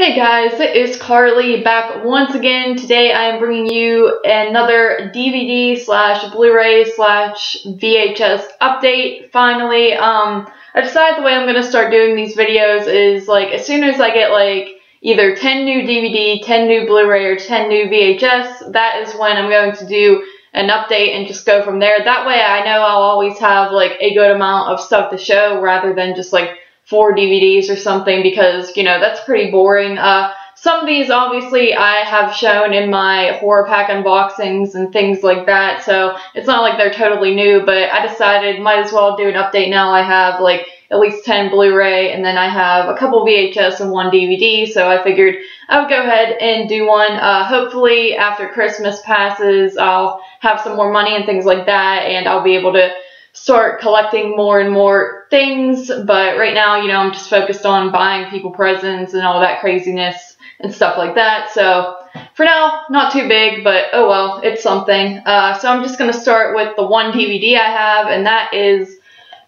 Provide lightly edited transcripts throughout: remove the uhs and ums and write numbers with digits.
Hey guys, it is Carly back once again. Today I am bringing you another DVD slash Blu-ray slash VHS update. Finally, I decided the way I'm going to start doing these videos is like as soon as I get like either 10 new DVD, 10 new Blu-ray, or 10 new VHS, that is when I'm going to do an update and just go from there. That way I know I'll always have like a good amount of stuff to show rather than just like 4 DVDs or something, because, you know, that's pretty boring. Some of these, obviously, I have shown in my horror pack unboxings and things like that, so it's not like they're totally new, but I decided might as well do an update now. I have, like, at least 10 Blu-ray, and then I have a couple VHS and 1 DVD, so I figured I would go ahead and do one. Hopefully, after Christmas passes, I'll have some more money and things like that, and I'll be able to start collecting more and more things, but right now, you know, I'm just focused on buying people presents and all that craziness and stuff like that, so for now, not too big, but oh well, it's something. So I'm just going to start with the 1 DVD I have, and that is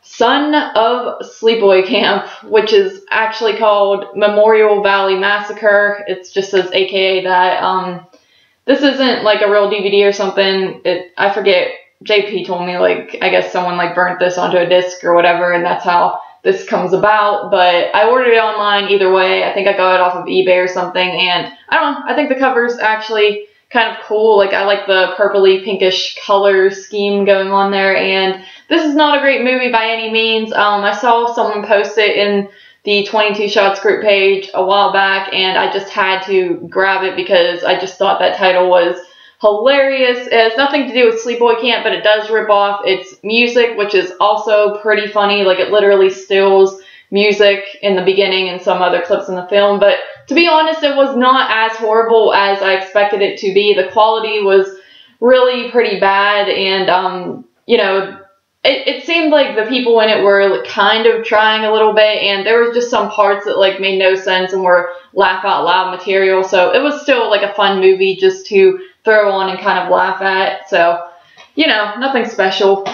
Son of Sleepaway Camp, which is actually called Memorial Valley Massacre. It just says AKA that. This isn't like a real DVD or something. I forget. JP told me, like, I guess someone, like, burnt this onto a disc or whatever, and that's how this comes about, but I ordered it online either way. I think I got it off of eBay or something, and I don't know, I think the cover's actually kind of cool. Like, I like the purpley pinkish color scheme going on there, and this is not a great movie by any means. I saw someone post it in the 22 Shots group page a while back, and I just had to grab it because I just thought that title was hilarious. It has nothing to do with Sleepaway Camp, but it does rip off its music, which is also pretty funny. Like, it literally steals music in the beginning and some other clips in the film. But to be honest, it was not as horrible as I expected it to be. The quality was really pretty bad, and you know, it seemed like the people in it were like, kind of trying a little bit, and there was just some parts that like made no sense and were laugh out loud material. So it was still like a fun movie just to throw on and kind of laugh at, so, you know, nothing special.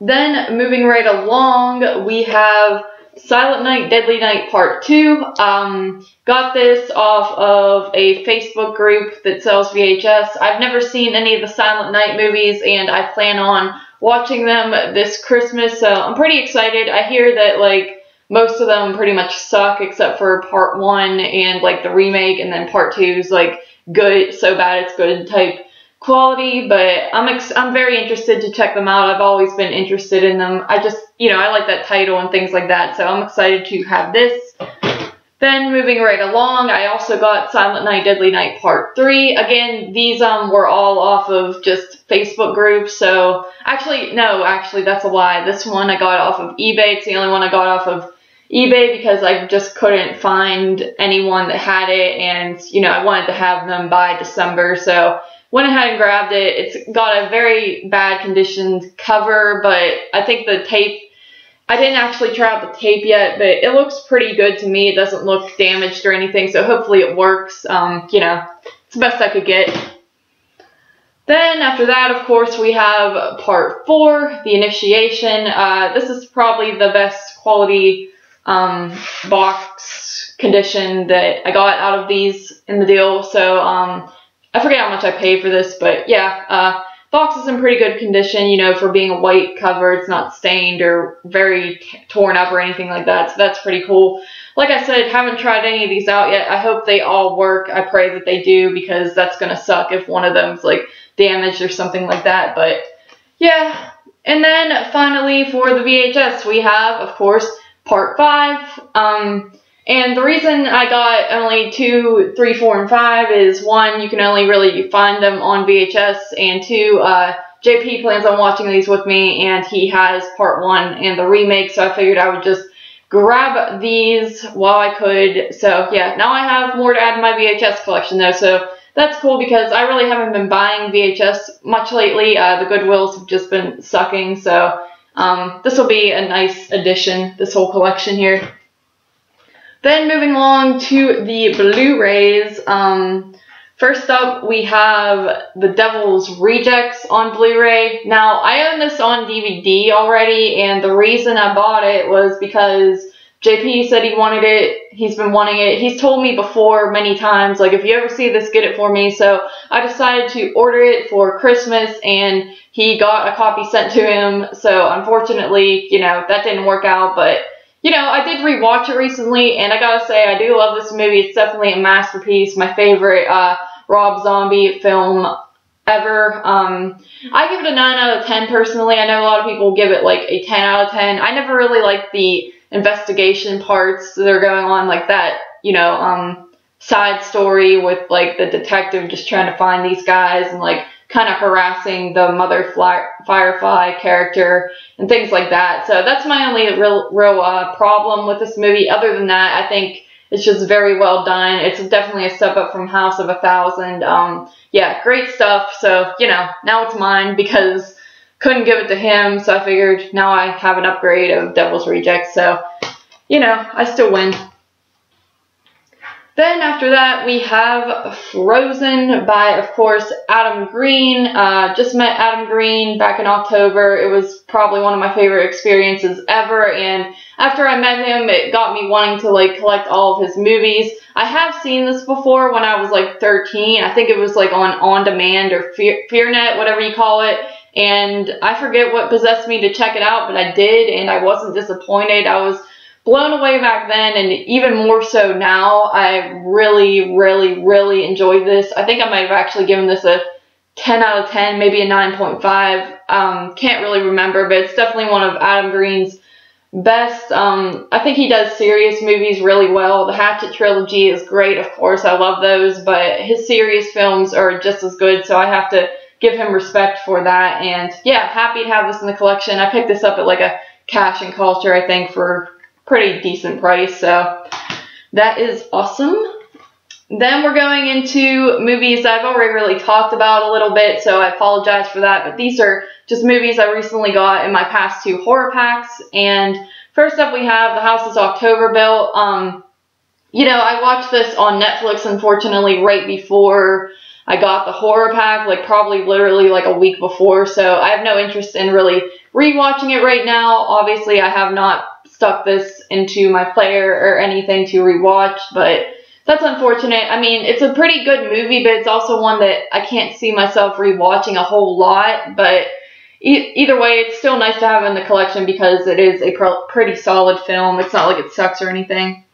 Then, moving right along, we have Silent Night, Deadly Night Part 2. Got this off of a Facebook group that sells VHS. I've never seen any of the Silent Night movies, and I plan on watching them this Christmas, so I'm pretty excited. I hear that, like, most of them pretty much suck, except for Part 1 and, like, the remake, and then Part 2 is, like, good, so bad it's good type quality, but I'm very interested to check them out. I've always been interested in them. I just, you know, I like that title and things like that, so I'm excited to have this. Then moving right along, I also got Silent Night, Deadly Night Part 3. Again, these were all off of just Facebook groups, so actually that's a lie. This one I got off of eBay. It's the only one I got off of eBay because I just couldn't find anyone that had it, and, you know, I wanted to have them by December, so went ahead and grabbed it. It's got a very bad conditioned cover, but I think the tape, I didn't actually try out the tape yet, but it looks pretty good to me. It doesn't look damaged or anything, so hopefully it works. You know, it's the best I could get. Then after that, of course, we have Part 4, The Initiation. This is probably the best quality box condition that I got out of these in the deal, so I forget how much I paid for this, but yeah, box is in pretty good condition, you know, for being a white cover. It's not stained or very torn up or anything like that, so that's pretty cool. Like I said, haven't tried any of these out yet. I hope they all work. I pray that they do, because that's gonna suck if one of them's like damaged or something like that, but yeah. And then finally for the VHS, we have, of course, Part 5, and the reason I got only 2, 3, 4, and 5 is, 1, you can only really find them on VHS, and 2, JP plans on watching these with me, and he has Part 1 and the remake, so I figured I would just grab these while I could. So yeah, now I have more to add to my VHS collection though, so that's cool because I really haven't been buying VHS much lately. The Goodwills have just been sucking, so this will be a nice addition, this whole collection here. Then moving along to the Blu-rays, first up we have The Devil's Rejects on Blu-ray. Now, I own this on DVD already, and the reason I bought it was because JP said he wanted it. He's been wanting it. He's told me before many times, like, if you ever see this, get it for me. So I decided to order it for Christmas, and he got a copy sent to him. So unfortunately, you know, that didn't work out. But, you know, I did rewatch it recently, and I gotta say, I do love this movie. It's definitely a masterpiece. My favorite Rob Zombie film ever. I give it a 9 out of 10 personally. I know a lot of people give it like a 10 out of 10. I never really liked the investigation parts that are going on, like that, you know, side story with like the detective just trying to find these guys and like kind of harassing the mother Firefly character and things like that. So that's my only real problem with this movie. Other than that, I think it's just very well done. It's definitely a step up from House of a Thousand. Yeah, great stuff. So, you know, now it's mine because couldn't give it to him, so I figured now I have an upgrade of Devil's Rejects, so, you know, I still win. Then after that, we have Frozen by, of course, Adam Green. Just met Adam Green back in October. It was probably one of my favorite experiences ever, and after I met him, it got me wanting to, like, collect all of his movies. I have seen this before when I was, like, 13. I think it was, like, on demand or FearNet, whatever you call it. And I forget what possessed me to check it out, but I did, and I wasn't disappointed. I was blown away back then, and even more so now. I really, really, really enjoyed this. I think I might have actually given this a 10 out of 10, maybe a 9.5. Can't really remember, but it's definitely one of Adam Green's best. I think he does serious movies really well. The Hatchet trilogy is great, of course. I love those, but his serious films are just as good, so I have to give him respect for that. And yeah, happy to have this in the collection. I picked this up at like a Cash and Culture, I think, for pretty decent price, so that is awesome. Then we're going into movies I've already really talked about a little bit, so I apologize for that, but these are just movies I recently got in my past 2 horror packs. And first up we have The House is October Built. You know, I watched this on Netflix, unfortunately, right before I got the horror pack, like probably literally like a week before, so I have no interest in really rewatching it right now. Obviously, I have not stuck this into my player or anything to rewatch, but that's unfortunate. I mean, it's a pretty good movie, but it's also one that I can't see myself rewatching a whole lot, but either way, it's still nice to have in the collection because it is a pretty solid film. It's not like it sucks or anything.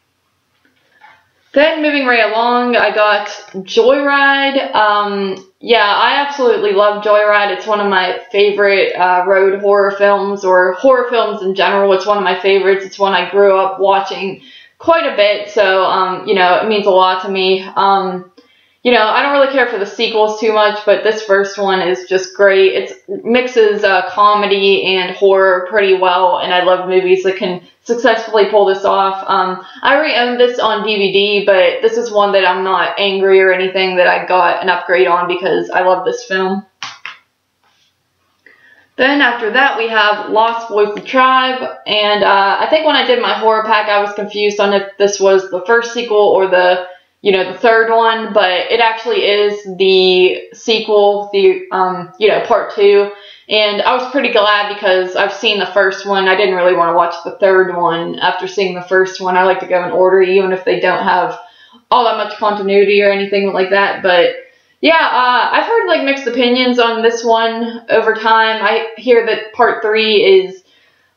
Then moving right along, I got Joyride. Yeah, I absolutely love Joyride. It's one of my favorite road horror films, or horror films in general. It's one of my favorites. It's one I grew up watching quite a bit, so, you know, it means a lot to me. You know, I don't really care for the sequels too much, but this first one is just great. It mixes comedy and horror pretty well, and I love movies that can successfully pull this off. I already own this on DVD, but this is one that I'm not angry or anything that I got an upgrade on because I love this film. Then after that, we have Lost Boys the Tribe, and I think when I did my horror pack, I was confused on if this was the first sequel or the third one, but it actually is the sequel, part 2, and I was pretty glad because I've seen the first one. I didn't really want to watch the third one after seeing the first one. I like to go in order, even if they don't have all that much continuity or anything like that, but yeah, I've heard like mixed opinions on this one over time. I hear that part 3 is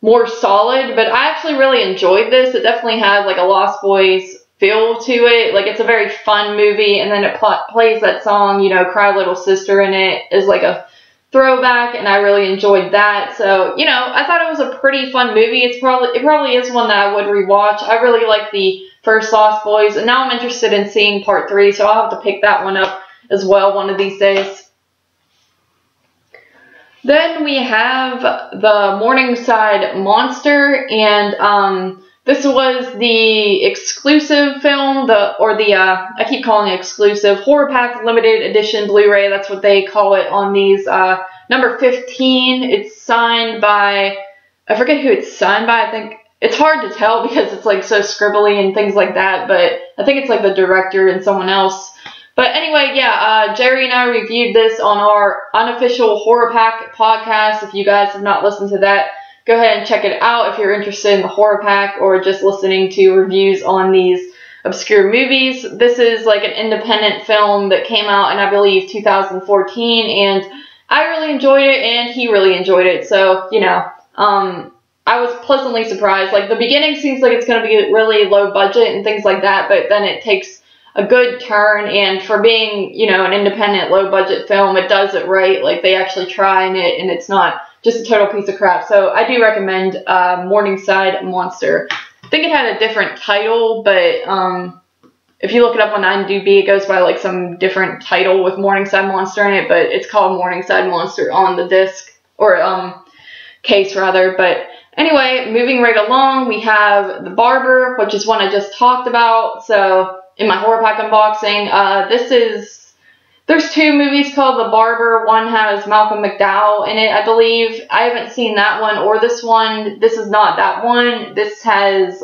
more solid, but I actually really enjoyed this. It definitely had like a Lost Boys feel to it. Like, it's a very fun movie, and then it plays that song, you know, Cry Little Sister in it is like a throwback, and I really enjoyed that. So, you know, I thought it was a pretty fun movie. It probably is one that I would rewatch. I really like the first Lost Boys, and now I'm interested in seeing part 3, so I'll have to pick that one up as well one of these days. Then we have the Morningside Monster, and this was the exclusive film, I keep calling it exclusive, Horror Pack Limited Edition Blu-ray, that's what they call it on these. Number 15, it's signed by, I forget who it's signed by, I think, it's hard to tell because it's like so scribbly and things like that, but I think it's like the director and someone else. But anyway, yeah, Jerry and I reviewed this on our unofficial Horror Pack podcast. If you guys have not listened to that, go ahead and check it out if you're interested in the horror pack or just listening to reviews on these obscure movies. This is like an independent film that came out in, I believe, 2014, and I really enjoyed it, and he really enjoyed it. So, you know, I was pleasantly surprised. Like, the beginning seems like it's going to be really low budget and things like that, but then it takes a good turn, and for being, you know, an independent low budget film, it does it right. Like, they actually try in it, and it's not just a total piece of crap. So I do recommend Morningside Monster. I think it had a different title, but if you look it up on IMDb, it goes by like some different title with Morningside Monster in it, but it's called Morningside Monster on the disc, or case rather. But anyway, moving right along, we have The Barber, which is one I just talked about. So in my horror pack unboxing, there's two movies called The Barber. One has Malcolm McDowell in it, I believe. I haven't seen that one or this one. This is not that one. This has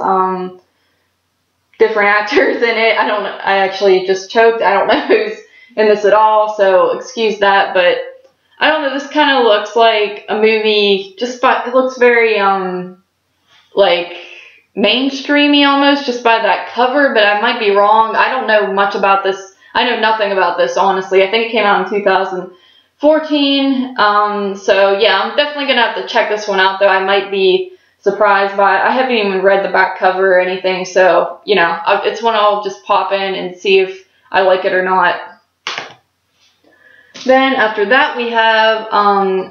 different actors in it. I actually just choked. I don't know who's in this at all, so excuse that. But I don't know, this kind of looks like a movie, it looks very, like, mainstreamy almost, just by that cover, but I might be wrong. I don't know much about this. I know nothing about this, honestly. I think it came out in 2014, so yeah, I'm definitely gonna have to check this one out, though. I might be surprised by it. I haven't even read the back cover or anything, so, you know, it's one I'll just pop in and see if I like it or not. Then after that we have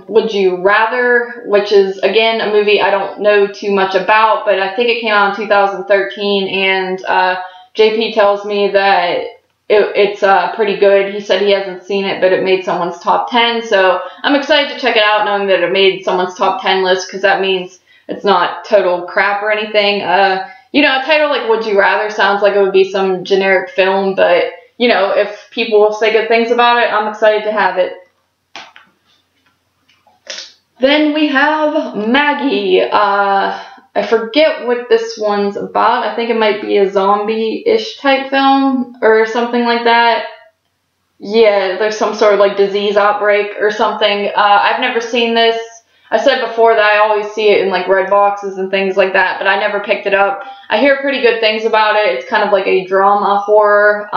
Would You Rather, which is, again, a movie I don't know too much about, but I think it came out in 2013, and JP tells me that it's pretty good. He said he hasn't seen it, but it made someone's top 10, so I'm excited to check it out knowing that it made someone's top 10 list, because that means it's not total crap or anything. You know, a title like Would You Rather sounds like it would be some generic film, but, you know, if people will say good things about it, I'm excited to have it. Then we have Maggie. I forget what this one's about. I think it might be a zombie-ish type film or something like that. Yeah, there's some sort of like disease outbreak or something. I've never seen this. I said before that I always see it in like red boxes and things like that, but I never picked it up. I hear pretty good things about it. It's kind of like a drama horror.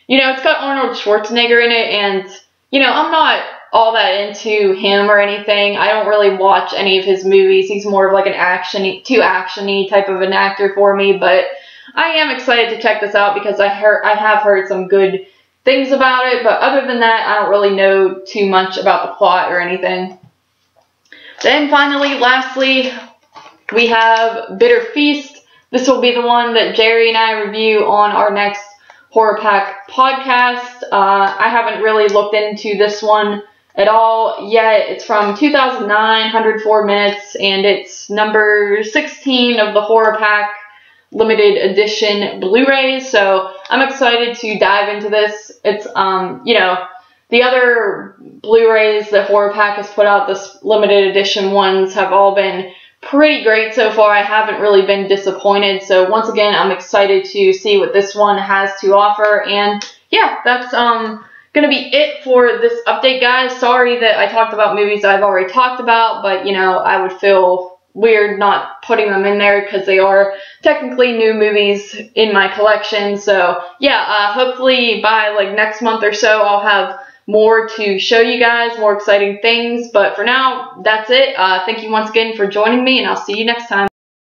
You know, it's got Arnold Schwarzenegger in it, and, you know, I'm not all that into him or anything. I don't really watch any of his movies. He's more of like an too action-y type of an actor for me, but I am excited to check this out because I have heard some good things about it, but other than that, I don't really know too much about the plot or anything. Then finally, lastly, we have Bitter Feast. This will be the one that Jerry and I review on our next Horror Pack podcast. I haven't really looked into this one at all yet. It's from 2009, 104 minutes, and it's number 16 of the Horror Pack limited edition Blu-rays, so I'm excited to dive into this. It's, you know, the other Blu-rays that Horror Pack has put out, this limited edition ones, have all been pretty great so far. I haven't really been disappointed, so once again, I'm excited to see what this one has to offer, and yeah, that's gonna be it for this update, guys. Sorry that I talked about movies I've already talked about, but, you know, I would feel weird not putting them in there because they are technically new movies in my collection. So yeah, hopefully by like next month or so I'll have more to show you guys, more exciting things, but for now that's it. Thank you once again for joining me, and I'll see you next time.